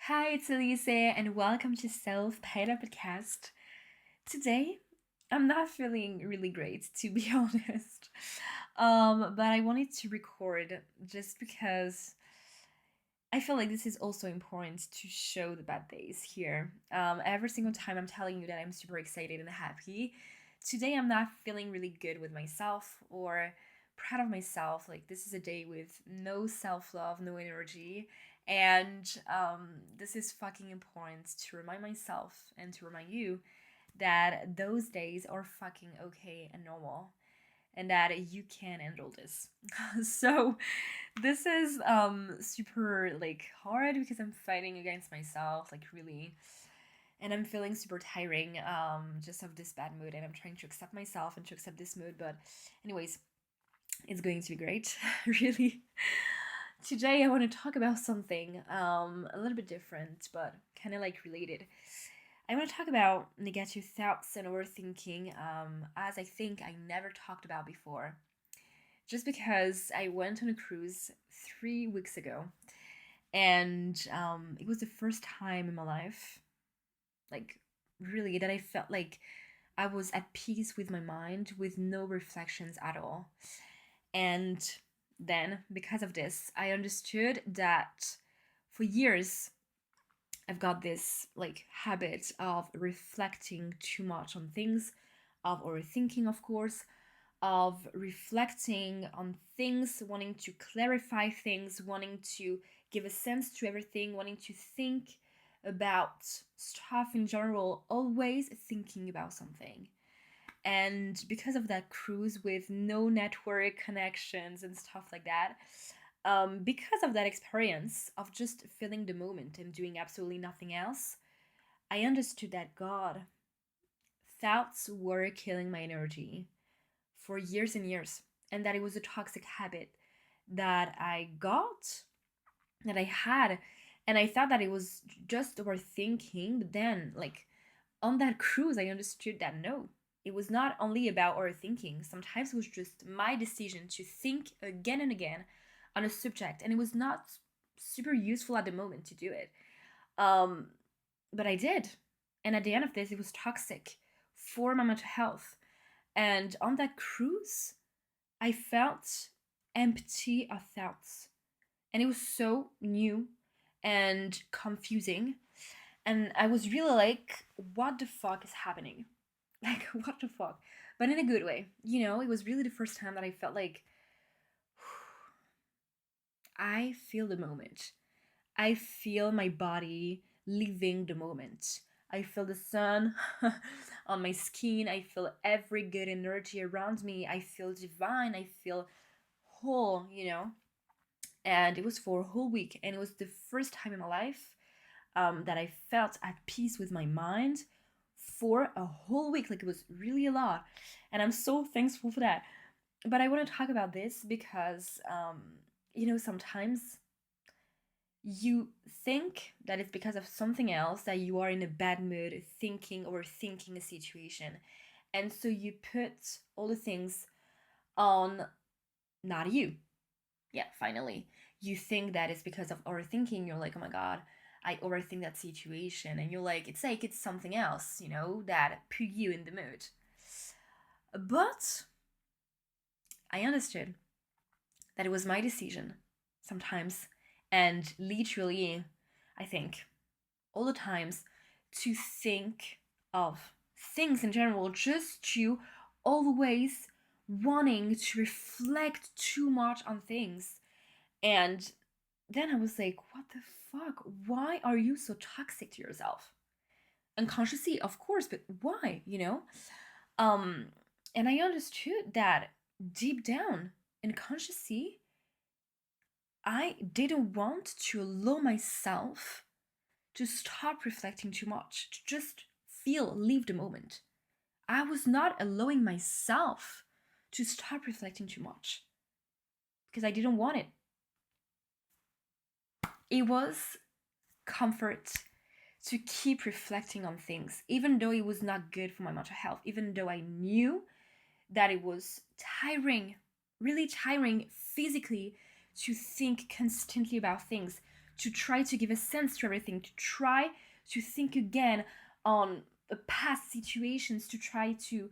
Hi, it's Elise, and welcome to Self-Sabotage. Today, I'm not feeling really great, to be honest. But I wanted to record just because I feel like this is also important to show the bad days here. Every single time I'm telling you that I'm super excited and happy, today I'm not feeling really good with myself or proud of myself. Like, this is a day with no self love, no energy. And this is fucking important to remind myself and to remind you that those days are fucking okay and normal and that you can handle this. So this is super like hard because I'm fighting against myself, like really, and I'm feeling super tiring just of this bad mood, and I'm trying to accept myself and to accept this mood. But anyways, it's going to be great. Really. Today I want to talk about something a little bit different but kind of like related. I want to talk about negative thoughts and overthinking, as I think I never talked about before. Just because I went on a cruise 3 weeks ago, and it was the first time in my life, like really, that I felt like I was at peace with my mind, with no reflections at all. And then, because of this, I understood that for years I've got this like habit of reflecting too much on things, of overthinking, of course, of reflecting on things, wanting to clarify things, wanting to give a sense to everything, wanting to think about stuff in general, always thinking about something. And because of that cruise with no network connections and stuff like that, because of that experience of just feeling the moment and doing absolutely nothing else, I understood that God, thoughts were killing my energy for years and years, and that it was a toxic habit that I got, that I had, and I thought that it was just overthinking. But then, like on that cruise, I understood that no, it was not only about overthinking. Sometimes it was just my decision to think again and again on a subject, and it was not super useful at the moment to do it. Um, but I did, and at the end of this, it was toxic for my mental health. And on that cruise, I felt empty of thoughts. And it was so new and confusing. And I was really like, what the fuck is happening? Like, what the fuck? But in a good way. You know, it was really the first time that I felt like, I feel the moment. I feel my body living the moment. I feel the sun on my skin. I feel every good energy around me. I feel divine. I feel whole, you know? And it was for a whole week. And it was the first time in my life that I felt at peace with my mind for a whole week. Like, it was really a lot. And I'm so thankful for that. But I want to talk about this because, sometimes you think that it's because of something else that you are in a bad mood, thinking or thinking a situation. And so you put all the things on not you. Yeah, finally. You think that it's because of overthinking. You're like, oh my God, I overthink that situation. And you're like it's something else, that put you in the mood. But I understood that it was my decision sometimes, and literally, I think, all the times, to think of things in general, just to always wanting to reflect too much on things. And then I was like, what the fuck? Why are you so toxic to yourself? Unconsciously, of course, but why, Um, and I understood that deep down, unconsciously, I didn't want to allow myself to stop reflecting too much, to just feel, live the moment. I was not allowing myself to stop reflecting too much because I didn't want it. It was comfort to keep reflecting on things, even though it was not good for my mental health, even though I knew that it was tiring, really tiring physically to think constantly about things, to try to give a sense to everything, to try to think again on past situations, to try to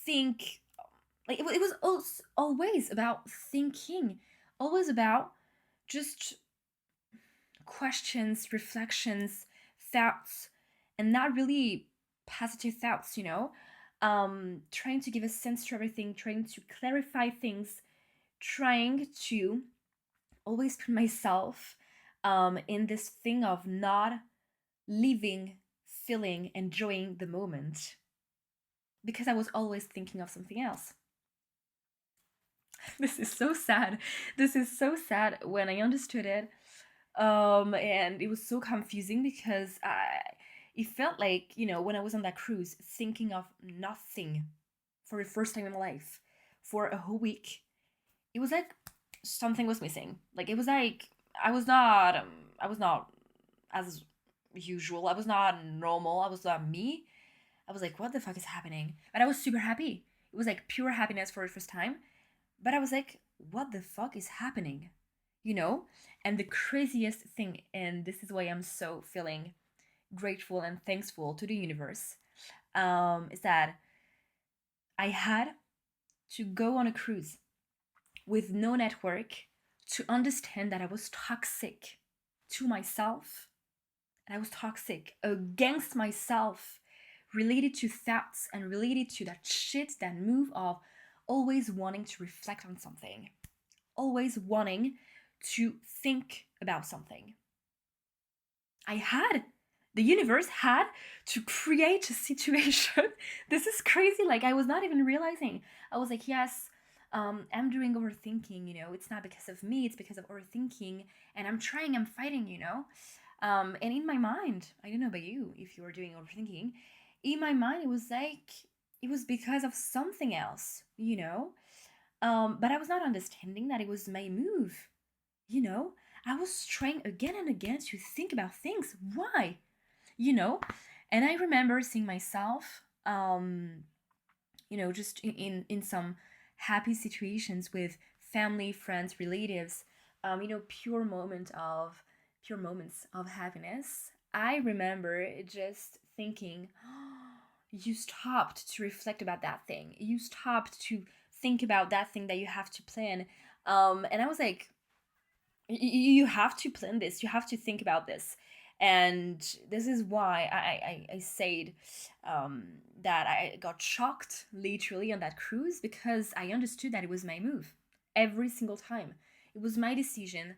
think like it was always about thinking, always about just questions, reflections, thoughts, and not really positive thoughts, trying to give a sense to everything, trying to clarify things, trying to always put myself in this thing of not living, feeling, enjoying the moment because I was always thinking of something else. This is so sad. This is so sad when I understood it. And it was so confusing because it felt like, when I was on that cruise, thinking of nothing for the first time in my life for a whole week, it was like something was missing. Like it was like I was not as usual. I was not normal. I was not me. I was like, what the fuck is happening? But I was super happy. It was like pure happiness for the first time. But I was like, what the fuck is happening? You know? And the craziest thing, and this is why I'm so feeling grateful and thankful to the universe, is that I had to go on a cruise with no network to understand that I was toxic to myself and I was toxic against myself, related to thoughts and related to that shit, that move of always wanting to reflect on something, always wanting to think about something. The universe had to create a situation. This is crazy. Like, I was not even realizing. I was like, yes, I'm doing overthinking, it's not because of me, it's because of overthinking. And I'm fighting, and in my mind, I don't know about you, if you were doing overthinking, in my mind, it was like, it was because of something else, but I was not understanding that it was my move, you know? I was trying again and again to think about things. Why? You know? And I remember seeing myself, just in some happy situations with family, friends, relatives, pure moments of happiness. I remember just thinking, you stopped to reflect about that thing. You stopped to think about that thing that you have to plan. And I was like, you have to plan this, you have to think about this. And this is why I said that I got shocked literally on that cruise, because I understood that it was my move every single time. It was my decision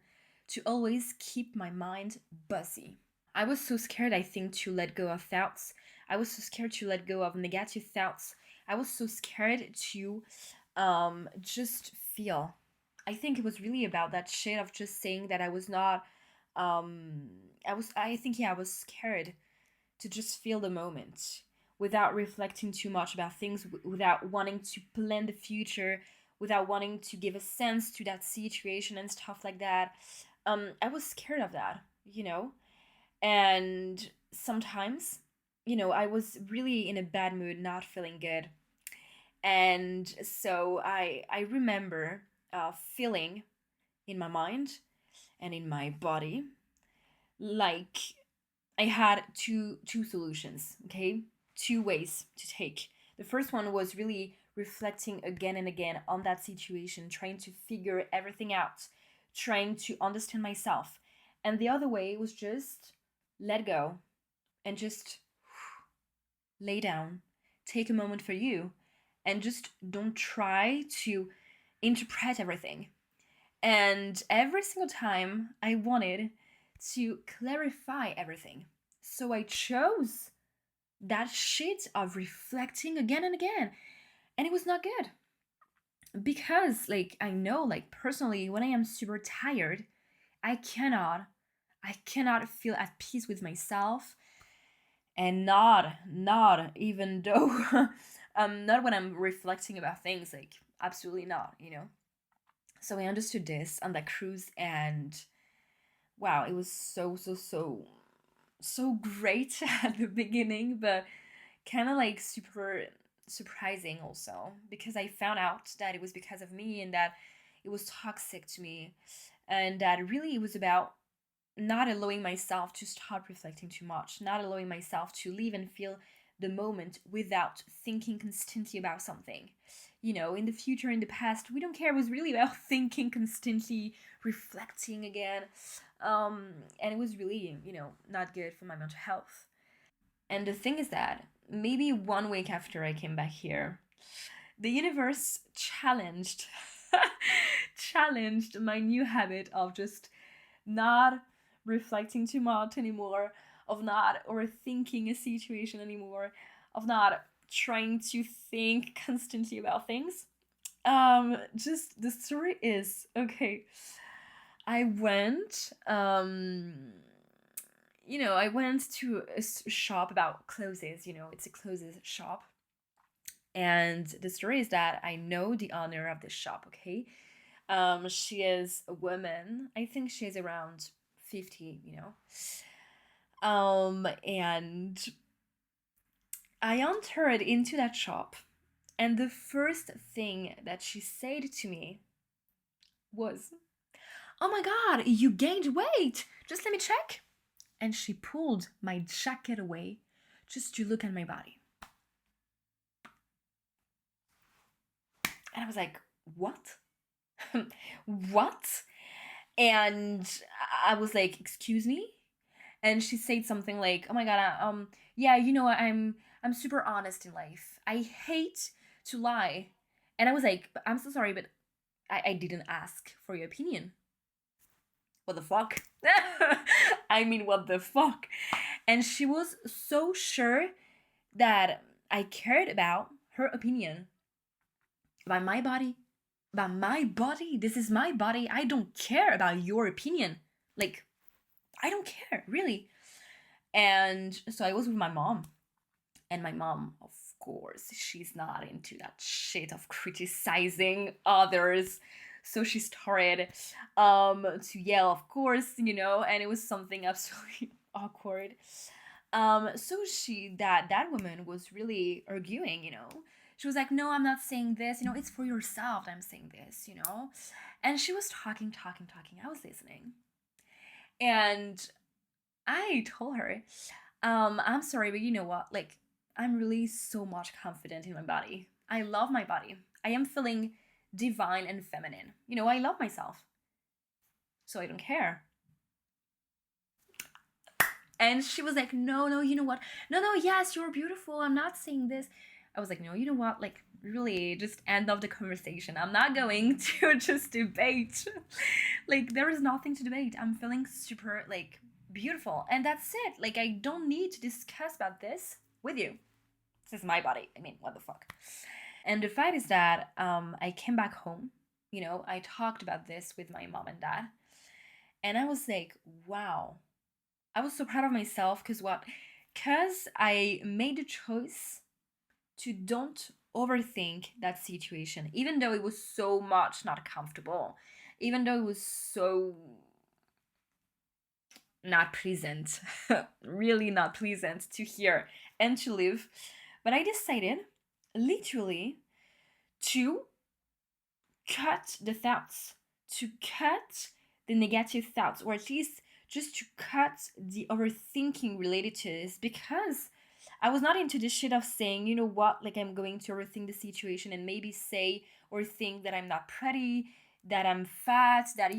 to always keep my mind busy. I was so scared, I think, to let go of thoughts. I was so scared to let go of negative thoughts. I was so scared to just feel. I think it was really about that shit of just saying that I was not. I think, yeah, I was scared to just feel the moment without reflecting too much about things, without wanting to plan the future, without wanting to give a sense to that situation and stuff like that. I was scared of that, and sometimes, I was really in a bad mood, not feeling good. And so I remember feeling in my mind and in my body like I had two solutions, okay? Two ways to take. The first one was really reflecting again and again on that situation, trying to figure everything out, trying to understand myself. And the other way was just let go and just lay down, take a moment for you, and just don't try to interpret everything. And every single time I wanted to clarify everything. So I chose that shit of reflecting again and again. And it was not good. Because, like, I know, like, personally, when I am super tired, I cannot, I cannot feel at peace with myself, and not even though not when I'm reflecting about things, like, absolutely not. So I understood this on that cruise, and wow, it was so great at the beginning, but kind of like super surprising also, because I found out that it was because of me, and that it was toxic to me, and that really it was about not allowing myself to start reflecting too much, not allowing myself to live and feel the moment without thinking constantly about something. You know, in the future, in the past, we don't care. It was really about thinking constantly, reflecting again. And it was really, not good for my mental health. And the thing is that maybe 1 week after I came back here, the universe challenged my new habit of just not reflecting too much anymore, of not overthinking a situation anymore, of not trying to think constantly about things. Just the story is okay. I went, I went to a shop about clothes. It's a clothes shop, and the story is that I know the owner of the shop. Okay, she is a woman. I think she is around 50. And I entered into that shop, and the first thing that she said to me was, "Oh my god, you gained weight! Just let me check." And she pulled my jacket away just to look at my body. And I was like, "What? What?" And I was like, "Excuse me?" And she said something like, "Oh my god, yeah, I'm super honest in life. I hate to lie." And I was like, "I'm so sorry, but I didn't ask for your opinion. What the fuck?" I mean, what the fuck? And she was so sure that I cared about her opinion about my body. About my body. This is my body. I don't care about your opinion. Like, I don't care, really. And so I was with my mom. And my mom, of course, she's not into that shit of criticizing others. So she started to yell, of course, and it was something absolutely awkward. So that woman was really arguing, She was like, "No, I'm not saying this, it's for yourself that I'm saying this. And she was talking, talking, talking. I was listening. And I told her, "I'm sorry, but you know what? Like, I'm really so much confident in my body. I love my body. I am feeling divine and feminine. I love myself. So I don't care." And she was like, "No, no, you know what? No, no, yes, you're beautiful. I'm not saying this." I was like, "No, you know what? Like, really, just end of the conversation. I'm not going to just debate. Like, there is nothing to debate. I'm feeling super, like, beautiful. And that's it. Like, I don't need to discuss about this with you. This is my body. I mean, what the fuck?" And the fact is that I came back home. I talked about this with my mom and dad. And I was like, wow, I was so proud of myself because what? Because I made a choice to don't overthink that situation, even though it was so much not comfortable, even though it was so not pleasant, really not pleasant to hear and to live. But I decided literally to cut the thoughts, to cut the negative thoughts, or at least just to cut the overthinking related to this because I was not into this shit of saying, you know what, like I'm going to overthink the situation and maybe say or think that I'm not pretty, that I'm fat, that,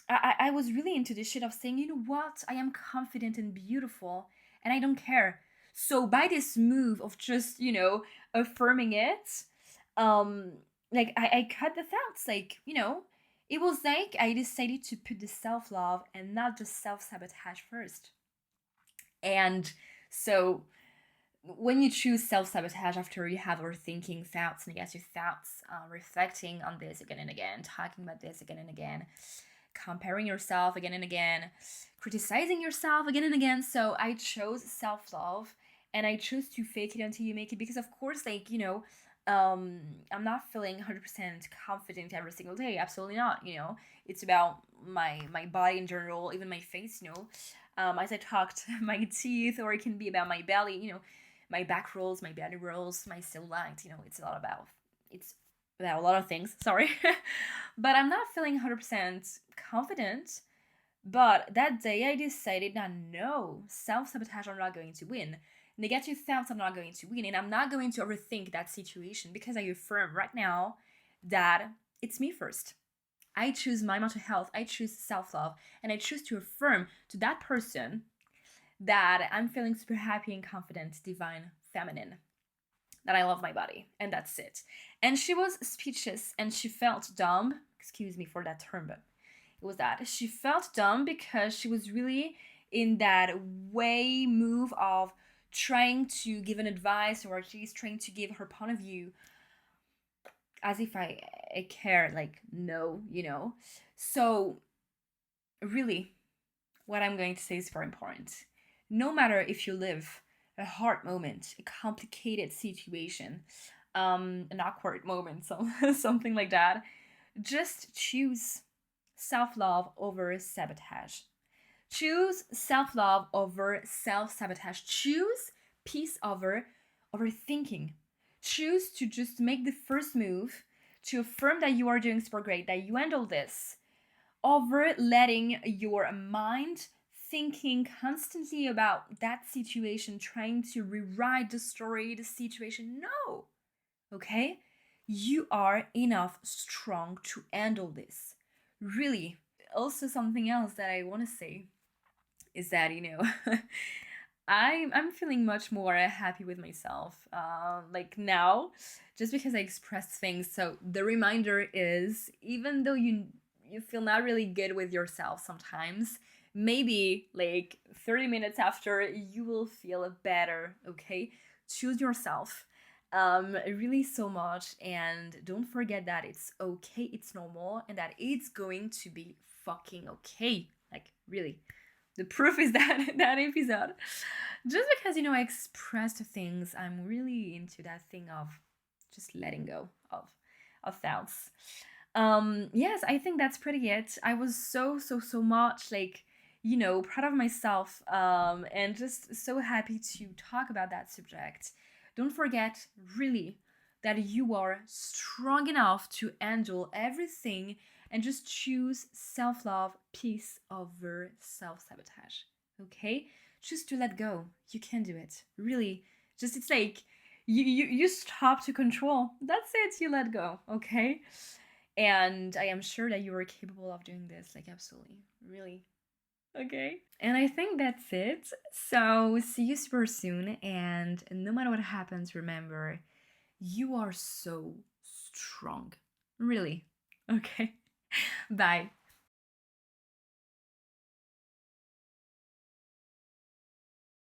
I was really into this shit of saying, you know what, I am confident and beautiful and I don't care. So by this move of just, affirming it, um, like I cut the thoughts, like, it was like I decided to put the self love and not just self sabotage first. And so when you choose self sabotage after you have overthinking thoughts, negative thoughts, reflecting on this again and again, talking about this again and again, comparing yourself again and again, criticizing yourself again and again. So I chose self love and I chose to fake it until you make it because, of course, like, I'm not feeling 100% confident every single day. Absolutely not. It's about my body in general, even my face. As I talked, my teeth, or it can be about my belly. My back rolls, my belly rolls, my cellulite. It's about a lot of things. Sorry, but I'm not feeling 100% confident But that day I decided that no, self sabotage, I'm not going to win. Negative thoughts, I'm not going to win. And I'm not going to overthink that situation because I affirm right now that it's me first. I choose my mental health, I choose self love, and I choose to affirm to that person that I'm feeling super happy and confident, divine, feminine, that I love my body, and that's it. And she was speechless and she felt dumb. Excuse me for that term, but it was that. She felt dumb because she was really in that way move of trying to give an advice or at least trying to give her point of view as if I care, like, no, you know? So, really, what I'm going to say is very important. No matter if you live a hard moment, a complicated situation, an awkward moment, so something like that, just choose self love over sabotage. Choose self love over self sabotage. Choose peace over overthinking. Choose to just make the first move to affirm that you are doing super great, that you handle this, over letting your mind thinking constantly about that situation, trying to rewrite the story, the situation. No, okay? You are enough strong to handle this. Really. Also, something else that I want to say is that, I'm feeling much more happy with myself, like now, just because I express things. So the reminder is, even though you feel not really good with yourself sometimes, maybe like 30 minutes after you will feel better. Okay, choose yourself, really so much, and don't forget that it's okay, it's normal, and that it's going to be fucking okay. Like really, the proof is that that episode. Just because I expressed things, I'm really into that thing of just letting go of thoughts. Yes, I think that's pretty it. I was so much like proud of myself, and just so happy to talk about that subject. Don't forget, really, that you are strong enough to handle everything, and just choose self love, peace over self sabotage. Okay? Choose to let go. You can do it. Really. Just it's like you stop to control. That's it. You let go. Okay? And I am sure that you are capable of doing this. Like, absolutely. Really. Okay. And I think that's it. So, see you super soon. And no matter what happens, remember, you are so strong. Really. Okay. Bye.